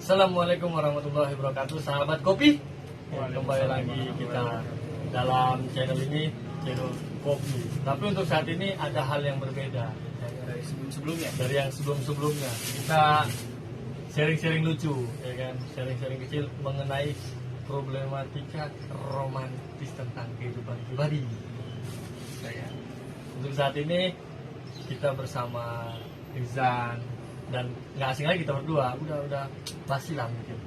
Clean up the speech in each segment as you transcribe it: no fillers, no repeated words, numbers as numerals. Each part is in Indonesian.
Assalamualaikum warahmatullahi wabarakatuh, sahabat kopi. Kembali lagi kita dalam channel ini, channel kopi. Tapi untuk saat ini ada hal yang berbeda dari sebelum-sebelumnya. dari yang sebelum-sebelumnya. Kita sharing-sharing lucu, ya kan, sharing-sharing kecil mengenai problematika romantis tentang kehidupan pribadi. Ya kan? Untuk saat ini kita bersama Rizan dan nggak asing lagi kita berdua, udah basi lah mungkin.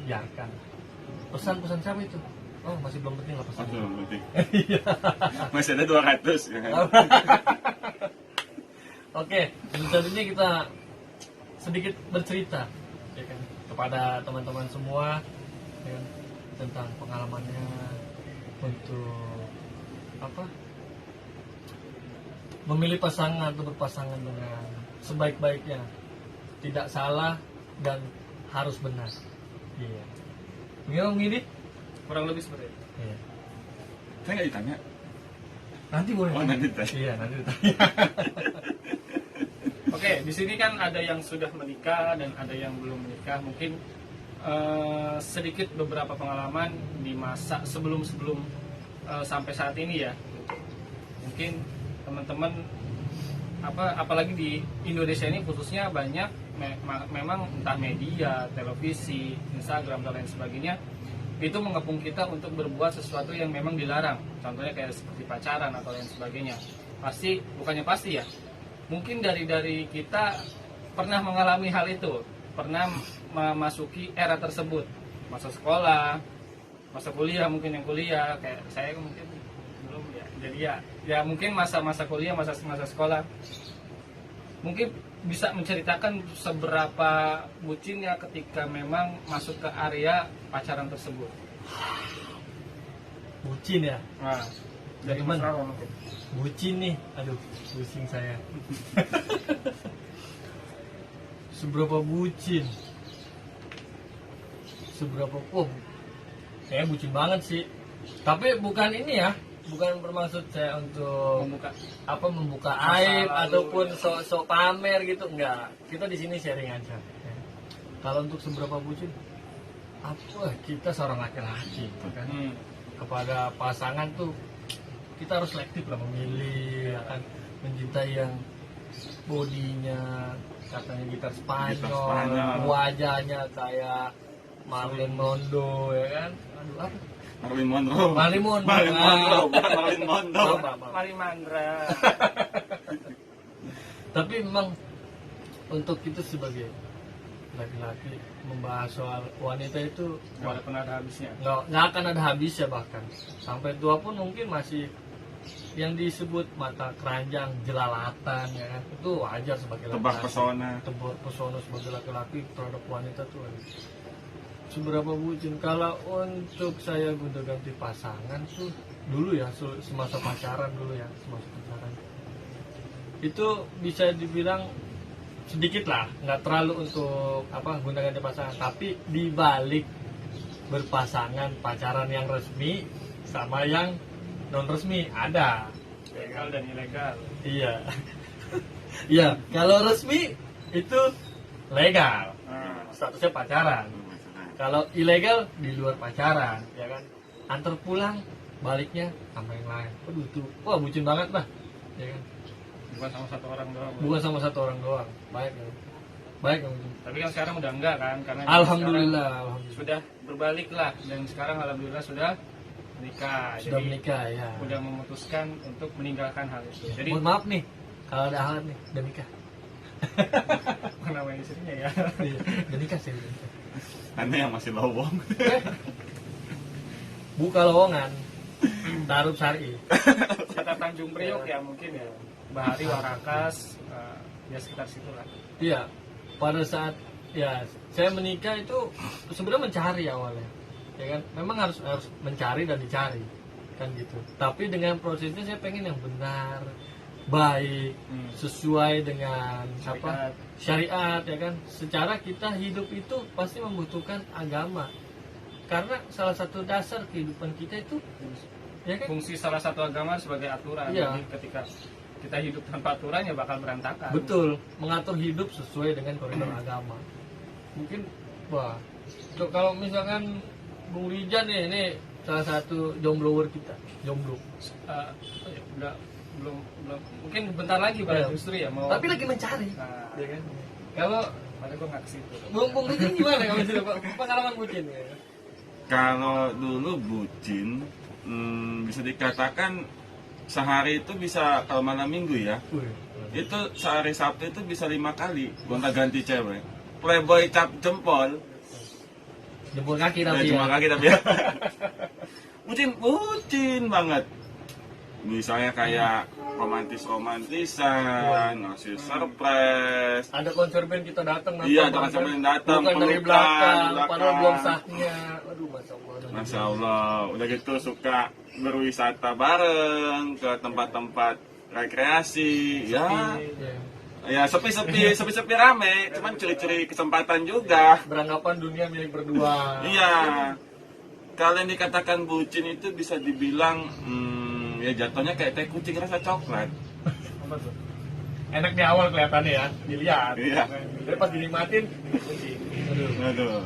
Biarkan. Pesan-pesan siapa itu? Oh, masih belum penting lah pesan. Oh, belum penting. Iya. Masih ada 200 ya kan? Oke, untuk ini kita sedikit bercerita ya kan, kepada teman-teman semua ya kan, tentang pengalamannya untuk apa? Memilih pasangan atau berpasangan dengan sebaik-baiknya, tidak salah dan harus benar. Iya. Gini? Kurang lebih seperti itu. Iya. Saya nggak ditanya. Nanti boleh. Oh, nanti ditanya. Iya, nanti ditanya. Oke, di sini kan ada yang sudah menikah dan ada yang belum menikah. Mungkin sedikit beberapa pengalaman di masa sebelum-sebelum sampai saat ini ya. Mungkin teman-teman apalagi di Indonesia ini khususnya banyak memang entah media, televisi, Instagram dan lain sebagainya itu mengepung kita untuk berbuat sesuatu yang memang dilarang. Contohnya kayak seperti pacaran atau lain sebagainya. Bukannya pasti ya. Mungkin dari kita pernah mengalami hal itu, pernah memasuki era tersebut, masa sekolah, masa kuliah, mungkin yang kuliah kayak saya mungkin belum ya. Jadi ya mungkin masa kuliah, masa sekolah. Mungkin bisa menceritakan seberapa bucinnya ketika memang masuk ke area pacaran tersebut. Bucin ya? Nah, dari Teman. Mas Rawan mungkin. Bucin nih, aduh pusing saya. Seberapa bucin? Kayak bucin banget sih. Tapi bukan ini ya, bukan bermaksud saya untuk membuka aib lalu, ataupun ya. sok-sok pamer gitu, enggak. Kita di sini sharing aja. Ya. Kalau untuk seberapa bucin, kita seorang laki-laki, kan? Kepada pasangan tuh kita harus selektif lah memilih, akan mencintai yang bodinya katanya gitar Spanyol, wajahnya kayak Marilyn Monroe ya kan, apa? Marilyn Monroe. Marilyn Monroe. Marilyn Monroe, bukan Marilyn Monroe. Mari Mandra. Tapi memang untuk kita sebagai laki-laki membahas soal wanita itu Nggak pernah ada habisnya. nggak akan ada habisnya, bahkan sampai tua pun mungkin masih yang disebut mata keranjang jelalatan ya kan, itu wajar sebagai Tebak pesona. tebak pesona sebagai laki-laki terhadap wanita tuh seberapa bucin. Kalau untuk saya gonta-ganti pasangan tuh dulu ya, semasa pacaran itu bisa dibilang sedikit lah, nggak terlalu untuk gonta-ganti pasangan, tapi dibalik berpasangan pacaran yang resmi sama yang non resmi ada. Legal dan ilegal. Iya. Iya, kalau resmi itu legal, statusnya pacaran. Kalau ilegal di luar pacaran, ya kan? Antar pulang, baliknya sama yang lain. Waduh tuh, wah bucin banget lah, ya kan? Bukan sama satu orang doang. Bukan sama satu orang doang. Baik ya. Baik ya. Tapi kan sekarang udah enggak kan, karena Alhamdulillah, sekarang alhamdulillah. sudah berbalik lah, dan sekarang alhamdulillah sudah menikah. Sudah menikah ya. Udah memutuskan untuk meninggalkan hal itu. Jadi Mohon maaf nih, kalau ada hal nih, udah nikah. namanya istrinya ya. Iya, udah nikah sih. Udah nikah. Anda yang masih lowong. Buka lowongan, taruh syari. Kata Tanjung Priok ya mungkin ya. Bahari Warakas, ya sekitar situ lah. Iya, pada saat ya saya menikah itu sebenarnya mencari awalnya, ya kan. Memang harus mencari dan dicari, kan gitu. Tapi dengan prosesnya saya pengen yang benar, baik, sesuai dengan syariat, ya kan. Secara kita hidup itu pasti membutuhkan agama, karena salah satu dasar kehidupan kita itu, ya kan. Fungsi salah satu agama sebagai aturan. Iya. Jadi ketika kita hidup tanpa aturan ya bakal berantakan. Betul, mengatur hidup sesuai dengan koridor agama. Mungkin, wah, kalau misalkan Bung Rijan nih, ini salah satu jomblower kita, jomblo. Ya, udah belum mungkin bentar lagi Pak justru ya mau. Tapi lagi mencari, Nah, ya kan? Kalau pada gue nggak ke situ. Bung Rijan gimana kalau misalnya pengalaman bucin? Ya? Kalau dulu bucin, bisa dikatakan sehari itu bisa, kalau malam minggu ya, itu sehari Sabtu itu bisa 5 kali gonta ganti cewek. Playboy cap jempol, Jempol kaki ya, tapi cuma ya. kaki tapi ya. bucin banget. Misalnya kayak romantisan, ngasih surprise. Ada konser band kita datang, Iya, ada konser band datang, bukan dari pelukan, belakang, belakang. padahal belum sahnya. Aduh, masya Allah. Masya Allah, udah gitu suka berwisata bareng ke tempat-tempat rekreasi, ya, Iya. ya sepi-sepi rame, cuman curi-curi kesempatan juga. Beranggapan dunia milik berdua. Iya, kalau yang dikatakan bucin itu bisa dibilang, ya jatuhnya kayak teh kucing rasa coklat. Apa tuh? Enak di awal kelihatannya ya, dilihat. Iya. Tapi pas dinikmatin, kucing. Aduh, Aduh,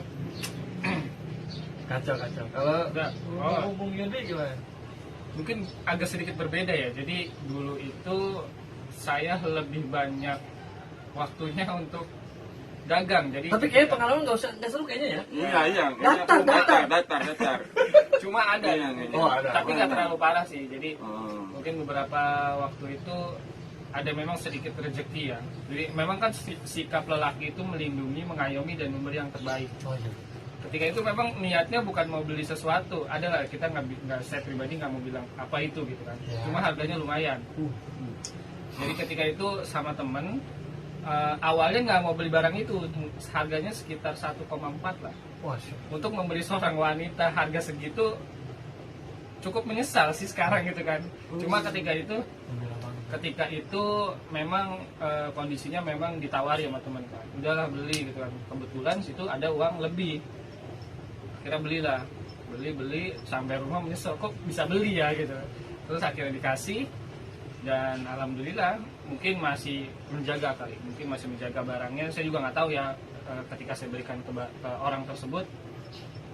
kacau. Kalau Udah. Bung Yundi gimana? Mungkin agak sedikit berbeda ya. Jadi dulu itu saya lebih banyak waktunya untuk dagang. Jadi Tapi kayaknya pengalaman nggak seru kayaknya ya. iya, Datar. cuma ada. Iya, Jadi, oh, ada. tapi nggak terlalu parah sih. Jadi Oh. mungkin beberapa waktu itu ada memang sedikit rezeki ya. Jadi memang kan sikap lelaki itu melindungi, mengayomi dan memberi yang terbaik. Oh iya. Ketika itu memang niatnya bukan mau beli sesuatu, ada lah kita nggak, saya pribadi nggak mau bilang apa itu gitu kan. Ya. Cuma harganya lumayan. Jadi ketika itu sama temen, awalnya nggak mau beli barang itu, harganya sekitar 1,4 lah. Wah, syuk. Untuk memberi seorang wanita harga segitu cukup menyesal sih sekarang gitu kan. Cuma ketika itu memang kondisinya memang ditawari sama teman kan, udahlah beli gitu kan. Kebetulan situ ada uang lebih, kira belilah, beli sampai rumah menyesal kok bisa beli ya gitu. Terus akhirnya dikasih dan alhamdulillah mungkin masih menjaga kali, mungkin masih menjaga barangnya. Saya juga nggak tahu ya ketika saya berikan ke orang tersebut,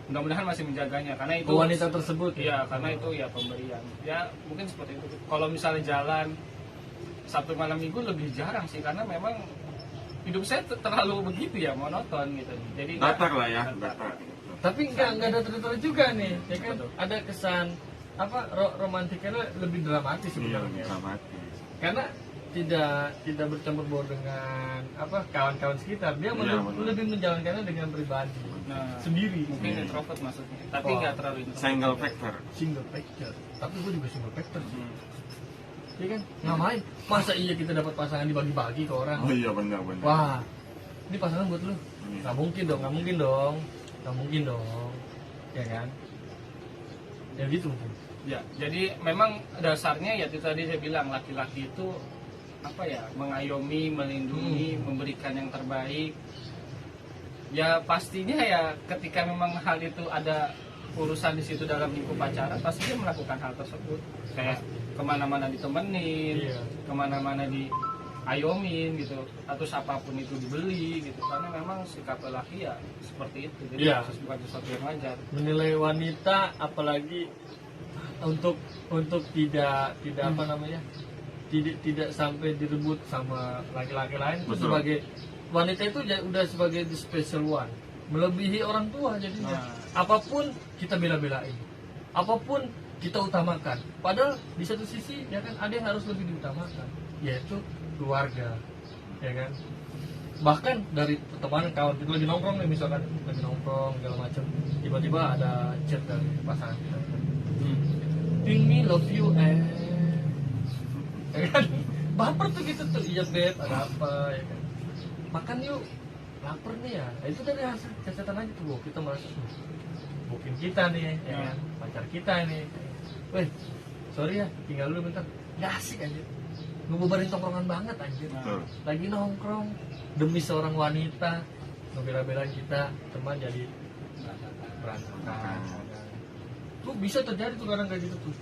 mudah-mudahan masih menjaganya karena itu wanita tersebut. iya, karena itu ya pemberian ya, mungkin seperti itu. Kalau misalnya jalan Sabtu malam minggu lebih jarang sih, karena memang hidup saya terlalu begitu ya, monoton gitu. Jadi Datar lah ya, datar. Tapi nggak ada terus juga nih, ya kan? Betul. Ada kesan apa romantiknya lebih dramatis Iya, sebenarnya. dramatis. Karena tidak bercampur baur dengan apa kawan-kawan sekitar, dia Iya, benar. lebih menjalankannya dengan pribadi nah, sendiri. mungkin Iya. introvert maksudnya, tapi Wah. nggak terlalu introvert. Single factor. Single factor, tapi gue juga single factor sih. Hmm. Iya kan? Ngapain? Masa iya kita dapat pasangan dibagi-bagi ke orang? Oh iya, benar. Wah, ini pasangan buat lu? Iya. Nggak mungkin dong, ya kan? Ya gitu mungkin. Ya, jadi memang dasarnya ya itu tadi saya bilang, laki-laki itu apa ya, mengayomi, melindungi, memberikan yang terbaik. Ya pastinya ya ketika memang hal itu ada urusan di situ dalam lingkup pacaran, pasti dia melakukan hal tersebut. Kayak kemana-mana ditemenin, Iya. kemana-mana diayomin gitu, atau apapun itu dibeli gitu. Karena memang sikap lelaki ya seperti itu. Jadi Iya. bukan sesuatu yang wajar. Menilai wanita apalagi untuk tidak apa namanya, tidak sampai direbut sama laki-laki lain, itu Betul. sebagai wanita itu udah sebagai the special one, melebihi orang tua jadinya. Apapun kita bela-belain, apapun kita utamakan, padahal di satu sisi ya kan ada yang harus lebih diutamakan, yaitu keluarga, ya kan. Bahkan dari pertemanan, kawan kita lagi nongkrong nih, misalkan lagi nongkrong segala macam, tiba-tiba ada chat dari pasangan kita, think me, love you, ya kan, baper tuh gitu tuh, iya beb, ada apa, ya kan, makan yuk, lapar nih ya. Nah, itu dari hasil catatan aja tuh, kita merasa bukin kita nih, ya kan, pacar kita nih, weh, sorry ya, tinggal dulu bentar, nggak asik aja, ngebubarin tongkrongan banget anjir. Betul. Lagi nongkrong demi seorang wanita, ngebela-belain kita, teman jadi berantakan. Tuh bisa terjadi tuh kadang kayak gitu tuh.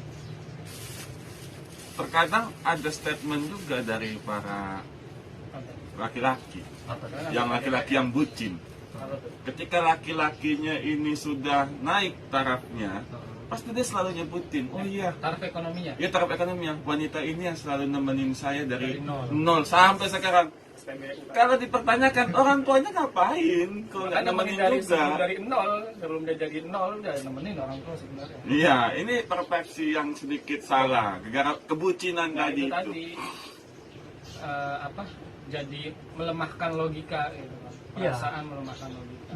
terkadang ada statement juga dari para laki-laki, yang laki-laki yang bucin. Ketika laki-lakinya ini sudah naik tarafnya, pasti dia selalu nyebutin, oh iya, taraf ekonominya. ya taraf ekonominya, wanita ini yang selalu nemenin saya dari Dari nol sampai sekarang. Kalau dipertanyakan orang tuanya ngapain kalau nggak nemenin juga? Dari nol, sebelum dia jadi nol, dia nemenin orang tua sebenarnya. Iya, ini persepsi yang sedikit salah, gara kebucinan Nah, tadi itu itu. tadi jadi melemahkan logika gitu kan. Iya. Perasaan melemahkan logika.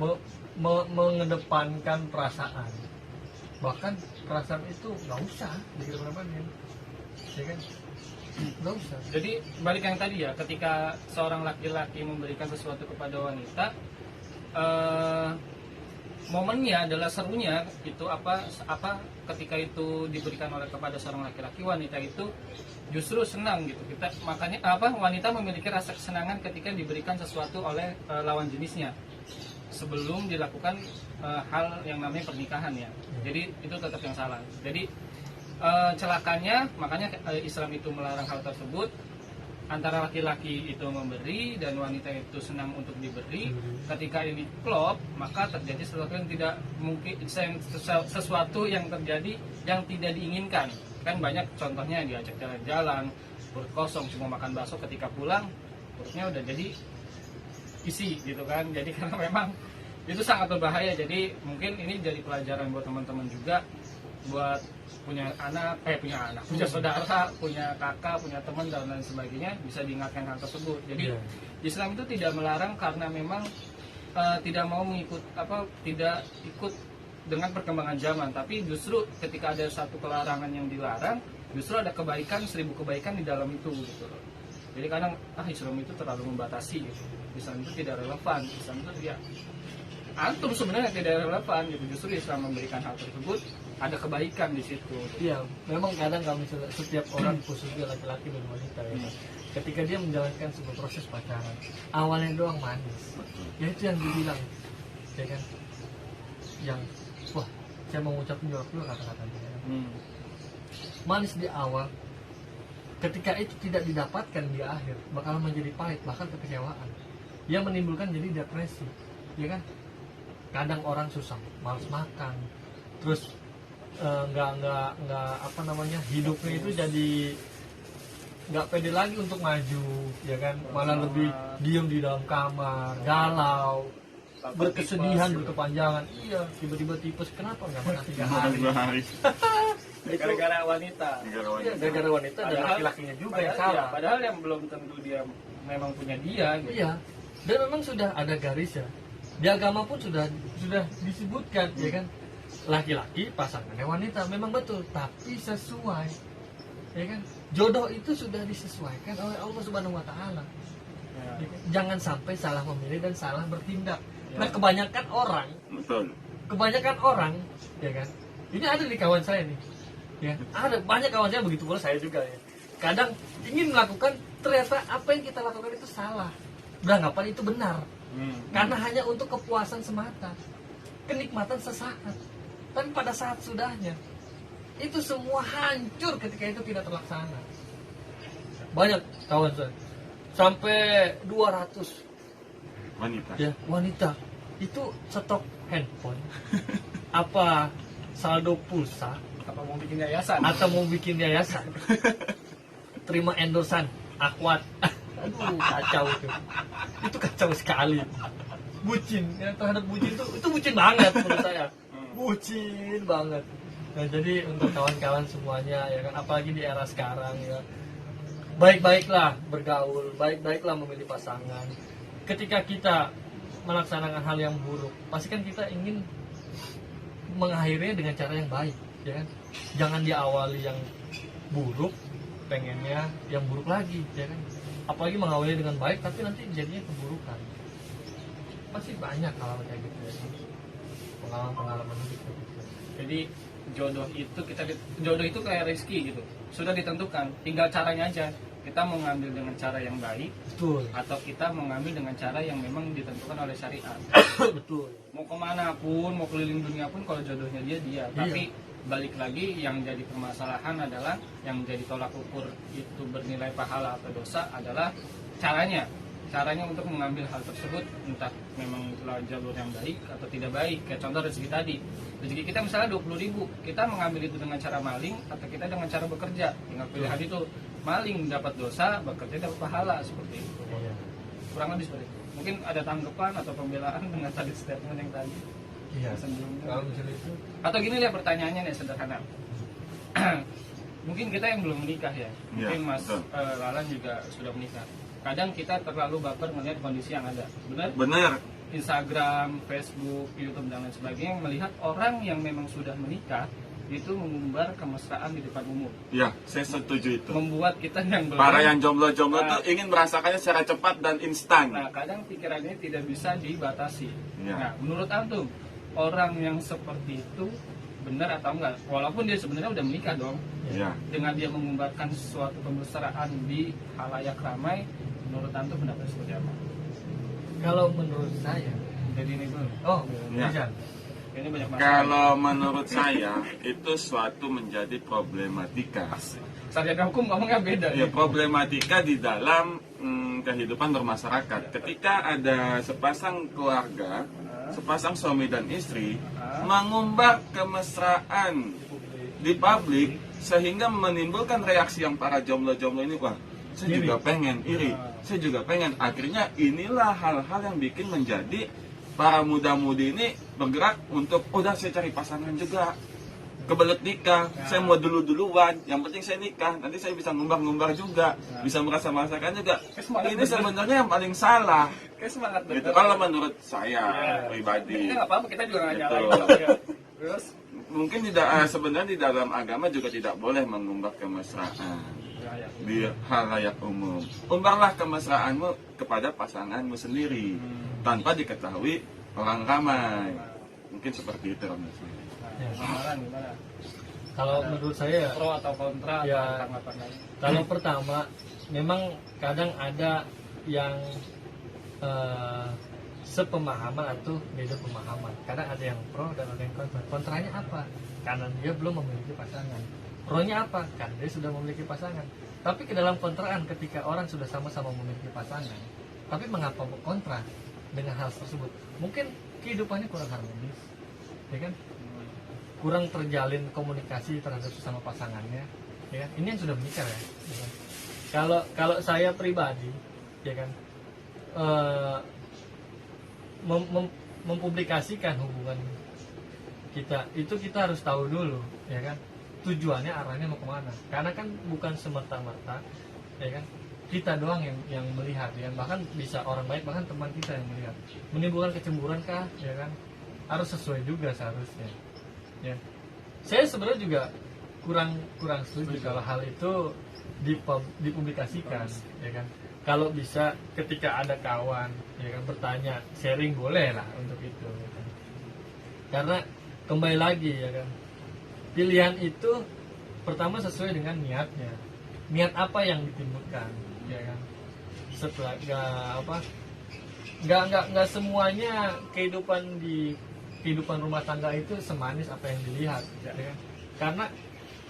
Mengedepankan perasaan, bahkan perasaan itu nggak usah dikedepankan, ya kan? Nggak usah. Jadi balik yang tadi ya, ketika seorang laki-laki memberikan sesuatu kepada wanita, momennya adalah serunya itu apa ketika itu diberikan oleh kepada seorang laki-laki, wanita itu justru senang gitu. Makanya wanita memiliki rasa kesenangan ketika diberikan sesuatu oleh lawan jenisnya sebelum dilakukan hal yang namanya pernikahan ya. Jadi itu tetap yang salah. Jadi celakanya, makanya Islam itu melarang hal tersebut. Antara laki-laki itu memberi dan wanita itu senang untuk diberi. Ketika ini klop, maka terjadi sesuatu yang tidak mungkin, sesuatu yang terjadi yang tidak diinginkan. Kan banyak contohnya, diajak jalan-jalan, perut kosong cuma makan bakso, ketika pulang perutnya udah jadi isi gitu kan. Jadi karena memang itu sangat berbahaya. Jadi mungkin ini jadi pelajaran buat teman-teman juga, buat punya saudara, punya kakak, punya teman dan lain sebagainya, bisa diingatkan hal tersebut. Jadi Islam itu tidak melarang karena memang tidak mau tidak ikut dengan perkembangan zaman, tapi justru ketika ada satu kelarangan yang dilarang, justru ada kebaikan, 1000 kebaikan di dalam itu gitu loh. Jadi kadang Islam itu terlalu membatasi gitu. Islam itu tidak relevan, Islam itu ya antum sebenarnya tidak relevan gitu. Justru Islam memberikan hal tersebut, ada kebaikan di situ. Iya, memang kadang kalau misalnya setiap orang, khususnya laki-laki dan wanita ya, ketika dia menjalankan sebuah proses pacaran, awalnya doang manis, ya itu yang dibilang, ya kan, yang wah, saya mau ngucapin jawab dulu kata-katanya, ya. Manis di awal, ketika itu tidak didapatkan di akhir, bakal menjadi pahit, bahkan kekecewaan, yang menimbulkan jadi depresi, ya kan? Kadang orang susah, malas makan, terus nggak hidupnya itu jadi nggak pede lagi untuk maju, ya kan, malah lebih diem di dalam kamar, galau, berkesedihan berkepanjangan. Iya, tiba-tiba tipes, kenapa nggak makan 3 hari? Gara-gara wanita. Iya, gara-gara wanita dan laki-lakinya juga yang salah. Padahal yang belum tentu dia memang punya dia gitu. Iya, dan memang sudah ada garisnya di agama pun sudah disebutkan, ya kan, laki-laki pasangannya wanita, memang betul, tapi sesuai, ya kan, jodoh itu sudah disesuaikan oleh Allah Subhanahu Wa Taala. Ya kan? Jangan sampai salah memilih dan salah bertindak. Nah, kebanyakan orang, ya kan, ini ada di kawan saya nih, ya, ada banyak kawan saya begitu pula saya juga ya. Kadang ingin melakukan, ternyata apa yang kita lakukan itu salah, beranggapan itu benar. Karena hanya untuk kepuasan semata, kenikmatan sesaat, tapi pada saat sudahnya itu semua hancur ketika itu tidak terlaksana. Banyak kawan saya sampai 200 wanita itu stok handphone, apa saldo pulsa, apa mau bikin yayasan atau mau bikin yayasan, terima endorsan Akwat. Aduh, kacau itu kacau sekali. Bucin ya, terhadap bucin itu bucin banget menurut saya, bucin banget. Nah, jadi untuk kawan-kawan semuanya, ya kan, apalagi di era sekarang ya, baik-baiklah bergaul, baik-baiklah memilih pasangan. Ketika kita melaksanakan hal yang buruk, pasti kan kita ingin mengakhirinya dengan cara yang baik, ya kan. Jangan diawali yang buruk, pengennya yang buruk lagi, ya kan. Apalagi mengawali dengan baik tapi nanti jadinya keburukan. Pasti banyak hal kayak gitu ya, pengalaman hidup gitu. Jadi jodoh itu kayak rezeki gitu, sudah ditentukan, tinggal caranya aja. Kita mau ngambil dengan cara yang baik, betul, atau kita mau ngambil dengan cara yang memang ditentukan oleh syariat. Betul. Mau kemana pun, mau keliling dunia pun, kalau jodohnya dia. Tapi balik lagi yang jadi permasalahan adalah yang jadi tolak ukur itu bernilai pahala atau dosa adalah caranya untuk mengambil hal tersebut, entah memang itulah jalur yang baik atau tidak baik. Kayak contoh rezeki tadi, rezeki kita misalnya 20.000, kita mengambil itu dengan cara maling atau kita dengan cara bekerja. Tinggal pilihan itu, maling dapat dosa, bekerja dapat pahala, seperti itu. Kurang lebih seperti itu. Mungkin ada tanggapan atau pembelaan dengan tadi statement yang tadi sebelumnya. Kalau misalnya itu Atau gini lihat pertanyaannya nih, sederhana. Mungkin kita yang belum menikah ya, mungkin Mas Lalan juga sudah menikah. Kadang kita terlalu baper melihat kondisi yang ada, Benar. Instagram, Facebook, YouTube dan lain sebagainya, melihat orang yang memang sudah menikah itu mengumbar kemesraan di depan umum. Ya, saya setuju itu. Membuat kita yang belum. Para yang jomblo-jomblo tuh ingin merasakannya secara cepat dan instan. Nah, kadang pikiran ini tidak bisa dibatasi. Ya. Nah, menurut antum, orang yang seperti itu benar atau enggak? Walaupun dia sebenarnya udah menikah dong. Ya. Dengan dia mengumbarkan suatu kemesraan di halayak ramai, menurut antum pendapat seperti apa? kalau menurut saya, Jadi ini dulu. Ya. bisa. Ini banyak masalah. Kalau menurut saya itu suatu menjadi problematika. Sarjana hukum ngomongnya beda. Ya, nih. problematika di dalam kehidupan bermasyarakat. Ketika ada sepasang keluarga, sepasang suami dan istri mengumbar kemesraan di publik sehingga menimbulkan reaksi yang para jomblo-jomblo ini, wah, saya Iri. juga pengen iri, saya juga pengen. Akhirnya inilah hal-hal yang bikin menjadi para muda-mudi ini bergerak untuk, udah saya cari pasangan juga, kebelet nikah, saya mau duluan, yang penting saya nikah, nanti saya bisa ngumbar-ngumbar juga, bisa merasakan juga. Ini sebenarnya yang paling salah. Kayak semangat Gitu. betul. Kalau menurut saya pribadi. Ini nggak apa-apa, kita juga nggak Gitu. nyalain. Ya. Terus, Mungkin tidak sebenarnya di dalam agama juga tidak boleh mengumbar kemesraan ya. di halayak umum. Umbarlah kemesraanmu kepada pasanganmu sendiri tanpa diketahui orang ramai. Mungkin seperti itu Om. Ya. Amalan gimana? Kalau menurut saya, Pro atau kontra Ya. atau tanggapan lain? kalau pertama memang kadang ada yang sepemahaman atau beda pemahaman. Kadang ada yang pro dan ada yang kontra. Kontranya apa? Karena dia belum memiliki pasangan. Pronya apa? Karena dia sudah memiliki pasangan. Tapi ke dalam kontraan, ketika orang sudah sama-sama memiliki pasangan, tapi mengapa kontra dengan hal tersebut? Mungkin kehidupannya kurang harmonis, ya kan? Kurang terjalin komunikasi terhadap sesama pasangannya, ya kan? Ini yang sudah menikah ya. Kan? Kalau saya pribadi, ya kan, mempublikasikan hubungan kita itu kita harus tahu dulu, ya kan, tujuannya arahnya mau kemana. Karena kan bukan semerta-merta, ya kan, kita doang yang melihat, ya, bahkan bisa orang baik, bahkan teman kita yang melihat, menimbulkan kecemburuan kah, ya kan, harus sesuai juga seharusnya, ya. Saya sebenarnya juga kurang setuju kalau hal itu dipublikasikan, ya kan. Kalau bisa ketika ada kawan, ya kan, bertanya, sharing boleh lah untuk itu, ya kan. Karena kembali lagi, ya kan, pilihan itu pertama sesuai dengan niatnya, niat apa yang ditimbulkan, ya kan. Setelah nggak semuanya kehidupan rumah tangga itu semanis apa yang dilihat, ya kan. Karena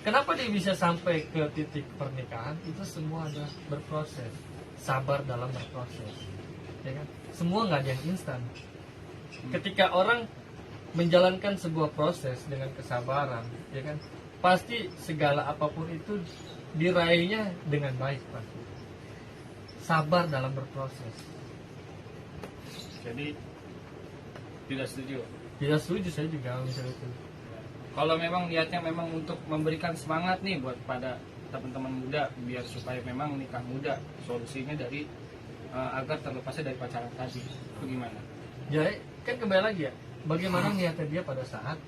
kenapa dia bisa sampai ke titik pernikahan, itu semua adalah berproses, sabar dalam berproses, ya kan. Semua nggak ada yang instan. Ketika orang menjalankan sebuah proses dengan kesabaran, ya kan, pasti segala apapun itu diraihnya dengan baik, pasti. Sabar dalam berproses. Jadi tidak setuju. Tidak setuju saya juga misalnya itu. Kalau memang niatnya memang untuk memberikan semangat nih buat pada teman-teman muda, biar supaya memang nikah muda, solusinya dari agar terlepasnya dari pacaran tadi, itu gimana? Ya kan kembali lagi ya, bagaimana niatnya dia pada saat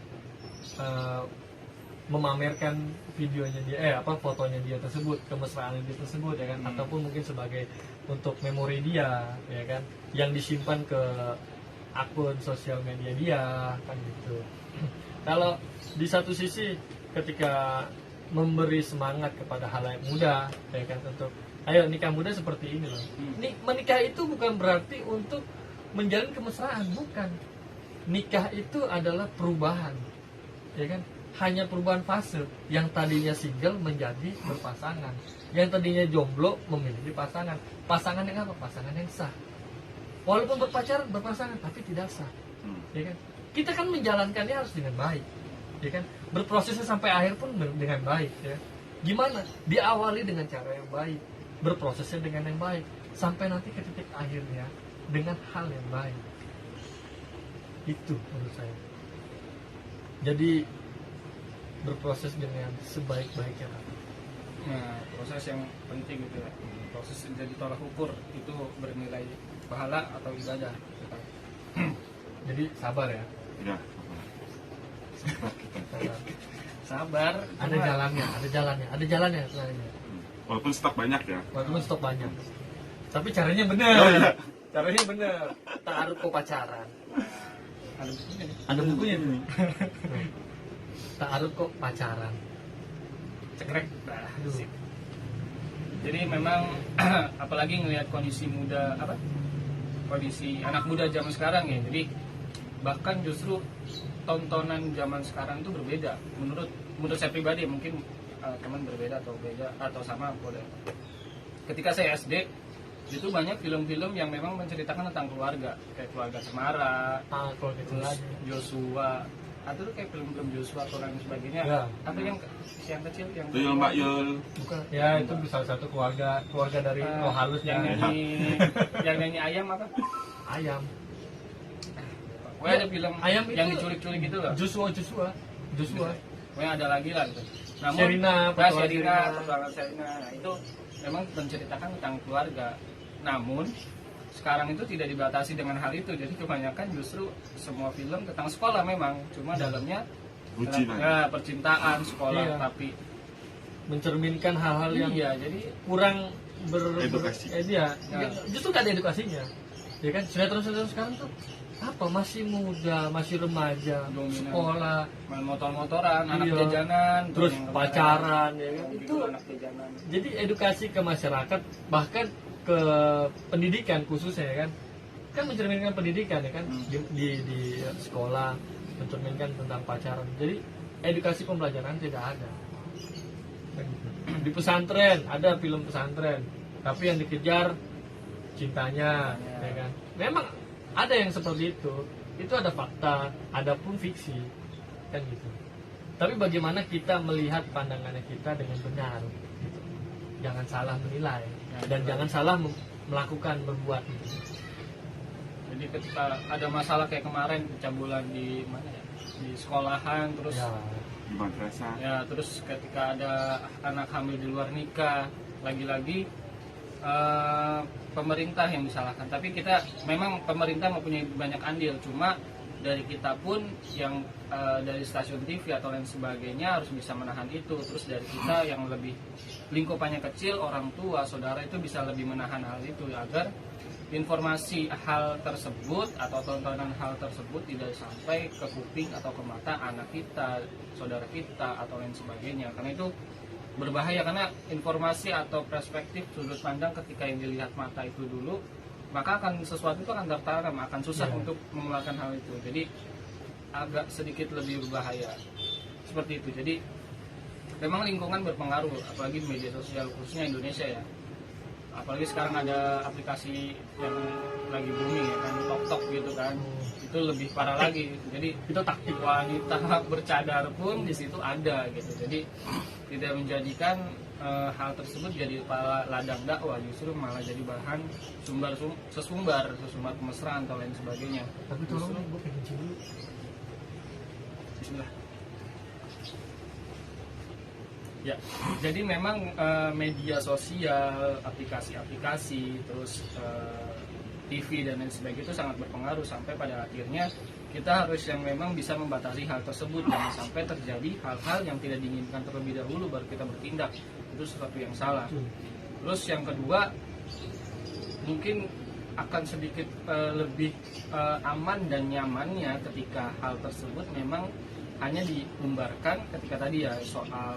memamerkan videonya dia, fotonya dia tersebut, kemesraan dia tersebut, ya kan, ataupun mungkin sebagai untuk memori dia, ya kan, yang disimpan ke akun sosial media dia, kan gitu. Kalau di satu sisi ketika memberi semangat kepada halayak muda, ya kan, untuk ayo nikah muda seperti ini loh. Menikah itu bukan berarti untuk menjalin kemesraan, bukan. Nikah itu adalah perubahan, ya kan. hanya perubahan fase. Yang tadinya single menjadi berpasangan, yang tadinya jomblo memiliki pasangan. Pasangan yang apa? Pasangan yang sah. Walaupun berpasangan tapi tidak sah. Ya kan? Kita kan menjalankannya harus dengan baik, ya kan? Berprosesnya sampai akhir pun dengan baik, ya. Gimana? Diawali dengan cara yang baik, berprosesnya dengan yang baik, sampai nanti ke titik akhirnya dengan hal yang baik. Itu menurut saya. Jadi berproses dengan sebaik-baiknya. Nah, proses yang penting gitu ya. Proses jadi tolak ukur itu bernilai pahala atau ibadah. Jadi sabar ya. Ya. Sabar. Ada jalannya sebenarnya. Walaupun stok banyak ya. Walaupun stok banyak. Tapi caranya benar. Caranya benar. Taruh kok pacaran. Ada bukunya nih. Ada bukunya nih. Taruh kok pacaran. Cekrek. Nah, Aduh. sip. Jadi memang apalagi ngelihat kondisi muda kondisi anak muda zaman sekarang ya. Jadi bahkan justru tontonan zaman sekarang itu berbeda. Menurut saya pribadi, mungkin teman berbeda atau beda atau sama boleh. Ketika saya SD itu banyak film-film yang memang menceritakan tentang keluarga, kayak keluarga Cemara, Kalau gitu terus lagi. Joshua, atau tuh kayak film-film Joshua atau lain sebagainya. Ya. Atau yang kecil yang Tuyul Mbak Yul. Bukan. Ya itu salah satu keluarga dari roh halusnya. yang nyanyi ayam apa? Ayam. Pokoknya ada film Ayam yang itu diculik-culik gitu loh. Joshua. Pokoknya ada lagi lah gitu. Namun Sherina, petualangan Sherina. Nah, itu memang menceritakan tentang keluarga. Namun sekarang itu tidak dibatasi dengan hal itu. Jadi kebanyakan justru semua film tentang sekolah memang, cuma dalamnya Bucinan. ya, percintaan sekolah, Iya. tapi mencerminkan hal-hal yang iya jadi kurang Edukasi. Dia Ya. justru gak ada edukasinya. Ya kan sinetron sekarang tuh apa, masih muda, masih remaja, Dominan. sekolah, main motor-motoran, anak Iya. jajanan, terus yang pacaran, ya kan? gitu, Itu anak jajanan. jadi edukasi ke masyarakat, bahkan ke pendidikan khususnya, ya kan mencerminkan pendidikan, ya kan, di sekolah mencerminkan tentang pacaran. Jadi edukasi pembelajaran tidak ada. Di pesantren ada film pesantren, tapi yang dikejar cintanya, ya kan. Memang ada yang seperti itu ada fakta, ada pun fiksi, kan gitu. Tapi bagaimana kita melihat pandangannya kita dengan benar, gitu. Jangan salah menilai dan jangan salah melakukan, berbuat, gitu. Jadi ketika ada masalah kayak kemarin pencabulan di mana ya, di sekolahan, terus Ya, Di madrasah. ya terus ketika ada anak hamil di luar nikah, lagi-lagi pemerintah yang disalahkan. Tapi kita memang pemerintah mempunyai banyak andil, cuma dari kita pun yang dari stasiun TV atau lain sebagainya harus bisa menahan itu. Terus dari kita yang lebih lingkupannya kecil, orang tua, saudara itu bisa lebih menahan hal itu agar informasi hal tersebut atau tontonan hal tersebut tidak sampai ke kuping atau ke mata anak kita, saudara kita atau lain sebagainya. Karena itu berbahaya, karena informasi atau perspektif sudut pandang ketika yang dilihat mata itu dulu, maka akan sesuatu itu akan tertanam, akan susah untuk mengeluarkan hal itu. Jadi agak sedikit lebih berbahaya seperti itu. Jadi memang lingkungan berpengaruh, apalagi di media sosial khususnya Indonesia ya. Apalagi sekarang ada aplikasi yang lagi booming ya kan, TikTok gitu kan, itu lebih parah lagi. Jadi itu taktik. wanita bercadar pun di situ ada gitu. Jadi tidak menjadikan hal tersebut jadi ladang dakwah, justru malah jadi bahan sesumbar kemesraan atau lain sebagainya. Tapi tolong gue pengen cium dulu. Bismillah. Ya, jadi memang media sosial, aplikasi-aplikasi, terus TV dan lain sebagainya itu sangat berpengaruh sampai pada akhirnya kita harus yang memang bisa membatasi hal tersebut, jangan sampai terjadi hal-hal yang tidak diinginkan terlebih dahulu baru kita bertindak. Itu sesuatu yang salah. Terus yang kedua, mungkin akan sedikit lebih aman dan nyamannya ketika hal tersebut memang hanya diumbarkan ketika tadi ya soal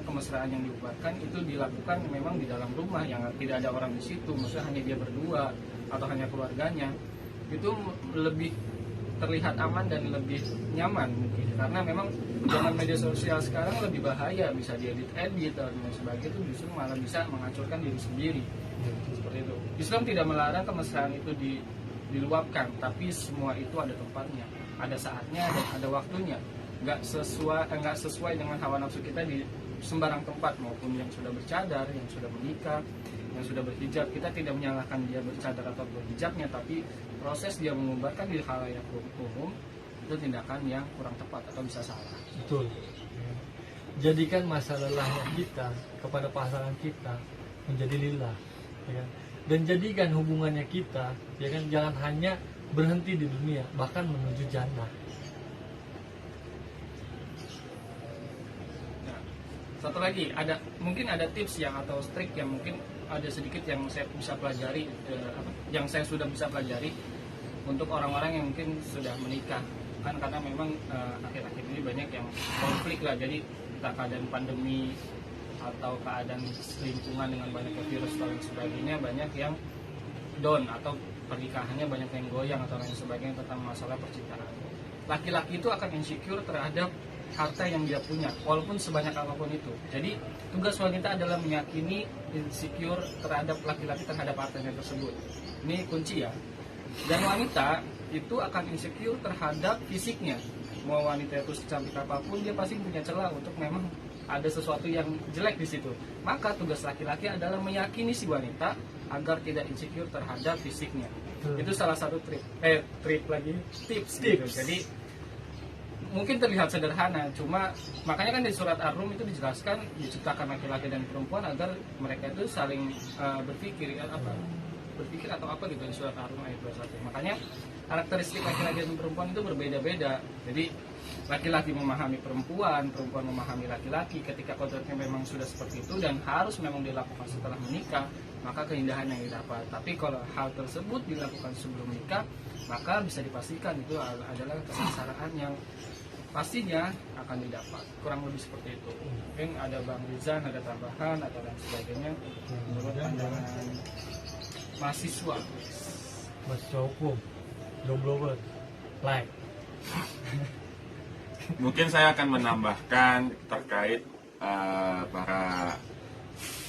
kemesraan yang diumbarkan itu dilakukan memang di dalam rumah yang tidak ada orang di situ, maksudnya hanya dia berdua atau hanya keluarganya. Itu lebih terlihat aman dan lebih nyaman mungkin, karena memang zaman media sosial sekarang lebih bahaya, bisa diedit-edit dan lain sebagainya, itu justru malah bisa menghancurkan diri sendiri. Seperti itu. Islam tidak melarang kemesraan itu diluapkan, tapi semua itu ada tempatnya, ada saatnya dan ada waktunya. Nggak sesuai dengan hawa nafsu kita di sembarang tempat, maupun yang sudah bercadar, yang sudah menikah, yang sudah berhijab. Kita tidak menyalahkan dia bercadar atau berhijabnya, tapi proses dia mengumbarkan di khalayak umum itu tindakan yang kurang tepat atau bisa salah. Betul. Jadikan masa lelahnya kita kepada pasangan kita menjadi lillah, ya kan? Dan jadikan hubungannya kita, ya kan, jangan hanya berhenti di dunia, bahkan menuju jannah. Nah, satu lagi, mungkin ada tips yang atau trik yang mungkin ada sedikit yang saya bisa pelajari, yang saya sudah bisa pelajari untuk orang-orang yang mungkin sudah menikah, kan karena memang akhir-akhir ini banyak yang konflik lah, jadi entah keadaan pandemi atau keadaan lingkungan dengan banyaknya virus dan lain sebagainya, banyak yang down atau pernikahannya banyak yang goyang atau lain sebagainya tentang masalah percintaan. Laki-laki itu akan insecure terhadap harta yang dia punya, walaupun sebanyak apapun itu. Jadi tugas wanita adalah meyakini insecure terhadap laki-laki terhadap hartanya tersebut. Ini kunci ya. Dan wanita itu akan insecure terhadap fisiknya. Mau wanita itu secantik apapun, dia pasti punya celah untuk memang ada sesuatu yang jelek di situ. Maka tugas laki-laki adalah meyakini si wanita agar tidak insecure terhadap fisiknya. Itu salah satu tips. Gitu. Jadi mungkin terlihat sederhana, cuma makanya kan di surat Ar-Rum itu dijelaskan diciptakan laki-laki dan perempuan agar mereka itu saling berpikir atau apa gitu di surat Ar-Rum ayat 21. Makanya karakteristik laki-laki dan perempuan itu berbeda-beda. Jadi laki-laki memahami perempuan, perempuan memahami laki-laki. Ketika kodratnya memang sudah seperti itu dan harus memang dilakukan setelah menikah, maka keindahan yang didapat. Tapi kalau hal tersebut dilakukan sebelum menikah, maka bisa dipastikan itu adalah kesengsaraan yang pastinya akan didapat. Kurang lebih seperti itu. Mungkin ada Bang Rizan, ada tambahan atau lain sebagainya menurut pandangan mahasiswa. Mahasiswa hukum, jomblo like. Mungkin saya akan menambahkan terkait para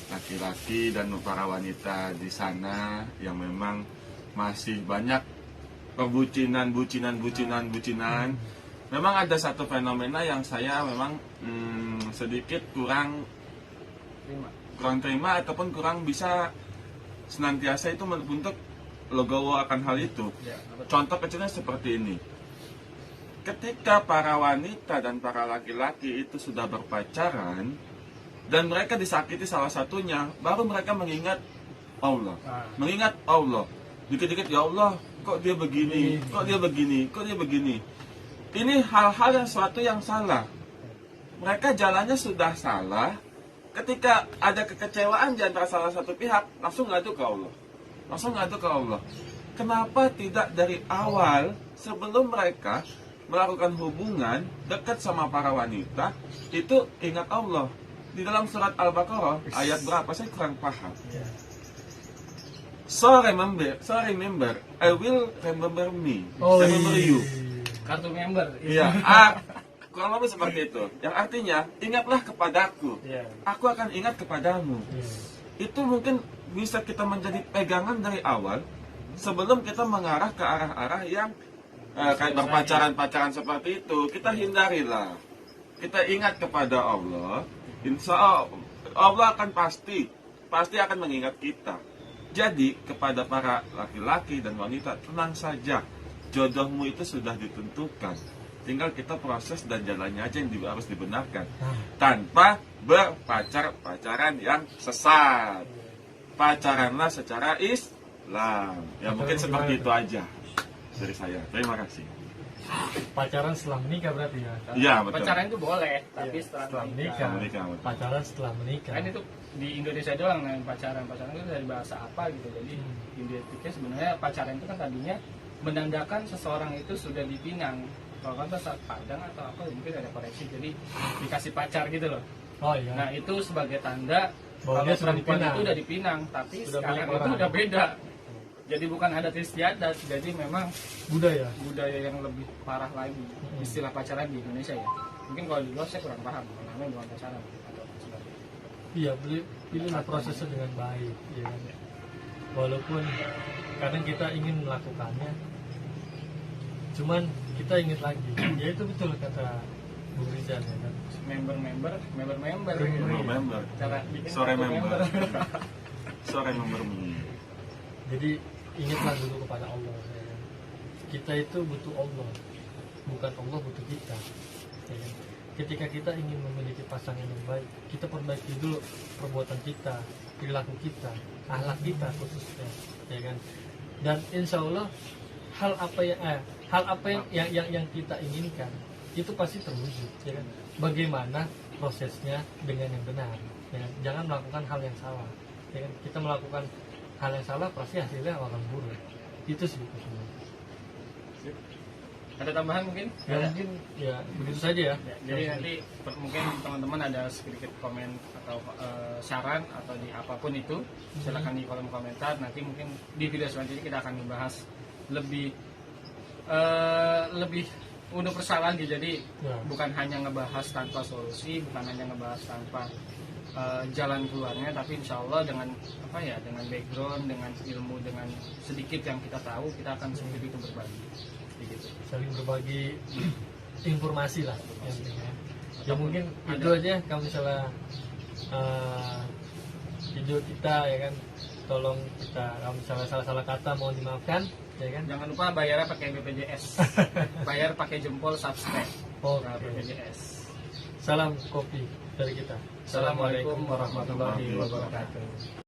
laki-laki dan para wanita di sana yang memang masih banyak perbucinan. Memang ada satu fenomena yang saya memang sedikit kurang terima ataupun kurang bisa senantiasa itu untuk legowo akan hal itu. Contoh kecilnya seperti ini. Ketika para wanita dan para laki-laki itu sudah berpacaran dan mereka disakiti salah satunya, baru mereka mengingat Allah. Mengingat Allah. Dikit-dikit, ya Allah, kok dia begini, kok dia begini, kok dia begini. Ini hal-hal yang suatu yang salah. Mereka jalannya sudah salah. Ketika ada kekecewaan di antara salah satu pihak, langsung ngadu ke Allah. Kenapa tidak dari awal sebelum mereka melakukan hubungan dekat sama para wanita, itu ingat Allah. Di dalam surat Al-Baqarah ayat berapa saya kurang paham. So remember, I will remember me. Remember you. Kartu member. Iya, kurang lebih seperti itu. Yang artinya, ingatlah kepadaku. Aku akan ingat kepadamu. Itu mungkin bisa kita menjadi pegangan dari awal sebelum kita mengarah ke arah-arah yang kayak berpacaran seperti itu. Kita hindarilah. Kita ingat kepada Allah. Insya Allah akan pasti akan mengingat kita. Jadi kepada para laki-laki dan wanita, tenang saja. Jodohmu itu sudah ditentukan. Tinggal kita proses dan jalannya aja yang juga harus dibenarkan. Tanpa berpacaran yang sesat. Pacaranlah secara Islam. Ya mungkin seperti itu aja dari saya. Terima kasih. Pacaran setelah menikah berarti ya? Iya, betul. Pacaran itu boleh, tapi setelah menikah. Pacaran setelah menikah. Kan itu di Indonesia doang nih pacaran itu dari bahasa apa gitu. Jadi identiknya sebenarnya pacaran itu kan tadinya menandakan seseorang itu sudah dipinang. Kalau kan bahasa Padang atau apa mungkin ada koreksi, jadi dikasih pacar gitu loh. Oh iya. Nah itu sebagai tanda bahwa kalau dia sudah perempuan dipinang. itu udah dipinang, tapi Sudah sekarang banyak itu orang. udah beda. Jadi bukan adat istiadat, jadi memang budaya. budaya yang lebih parah lagi. Istilah pacaran di Indonesia ya. Mungkin kalau di luar saya kurang paham, namanya bukan pacaran atau sebagainya. Iya, pilihlah prosesnya dengan baik, ya kan. Walaupun kadang kita ingin melakukannya, cuman kita ingat lagi, ya itu betul kata Bung Rizal ya kan. Member. Member. Cara bikin Sore kartu member. Sore member. Jadi ingatlah dulu kepada Allah, ya kan. Kita itu butuh Allah, bukan Allah butuh kita, ya kan. Ketika kita ingin memiliki pasangan yang baik, kita perbaiki dulu perbuatan kita, perilaku kita, akhlak kita khususnya, ya kan. Dan insya Allah hal apa yang kita inginkan itu pasti terwujud, ya kan. Bagaimana prosesnya dengan yang benar, ya kan? Jangan melakukan hal yang salah, ya kan. Kita melakukan hal yang salah pasti hasilnya akan buruk. Itu sih itu semua. Ada tambahan mungkin? Ya mungkin ya begitu saja ya. Jadi nanti mungkin teman-teman ada sedikit komen atau saran atau di apapun itu silakan di kolom komentar. Nanti mungkin di video selanjutnya kita akan membahas lebih universal lagi. Jadi Ya. bukan hanya ngebahas tanpa solusi, bukan hanya ngebahas tanpa jalan keluarnya, tapi insya Allah dengan dengan background, dengan ilmu, dengan sedikit yang kita tahu, kita akan sedikit itu berbagi. Begitu. Saling berbagi informasi lah yang penting ya. Ya mungkin Ada- itu aja kalau misalnya video kita ya kan, tolong kita kalau misalnya salah-salah kata mohon dimaafkan ya kan. Jangan lupa bayarnya pakai BPJS. Bayar pakai jempol subscribe. Oke. Nah, BPJS. Salam kopi dari kita. Assalamualaikum warahmatullahi wabarakatuh.